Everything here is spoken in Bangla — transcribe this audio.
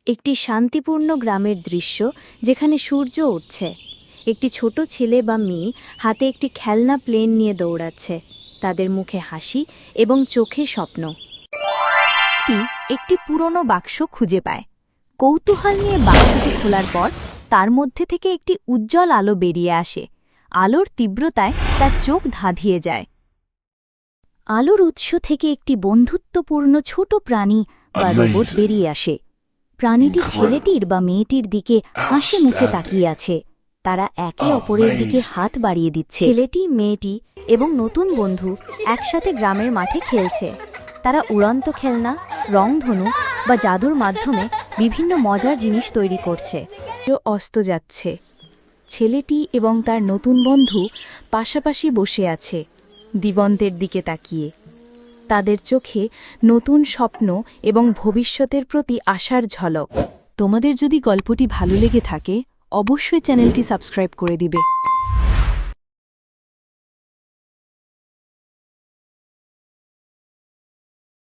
একটি শান্তিপূর্ণ গ্রামের দৃশ্য যেখানে সূর্য উঠছে। একটি ছোট ছেলে বা মেয়ে হাতে একটি খেলনা প্লেন নিয়ে দৌড়াচ্ছে। তাদের মুখে হাসি এবং চোখে স্বপ্ন। একটি পুরনো বাক্স খুঁজে পায়। কৌতূহল নিয়ে বাক্সটি খোলার পর তার মধ্যে থেকে একটি উজ্জ্বল আলো বেরিয়ে আসে। আলোর তীব্রতায় তার চোখ ধাঁধিয়ে যায়। আলোর উৎস থেকে একটি বন্ধুত্বপূর্ণ ছোট প্রাণী বা রোবট বেরিয়ে আসে। প্রাণীটি ছেলেটির বা মেয়েটির দিকে হাসি মুখে তাকিয়ে আছে। তারা একে অপরের দিকে হাত বাড়িয়ে দিচ্ছে। ছেলেটি, মেয়েটি এবং নতুন বন্ধু একসাথে গ্রামের মাঠে খেলছে। তারা উড়ন্ত খেলনা, রংধনু বা জাদুর মাধ্যমে বিভিন্ন মজার জিনিস তৈরি করছে। অস্ত যাচ্ছে। ছেলেটি এবং তার নতুন বন্ধু পাশাপাশি বসে আছে, দিগন্তের দিকে তাকিয়ে। তাদের চোখে নতুন স্বপ্ন এবং ভবিষ্যতের প্রতি আশার ঝলক। তোমাদের যদি গল্পটি ভালো লেগে থাকে, অবশ্যই চ্যানেলটি সাবস্ক্রাইব করে দিবে।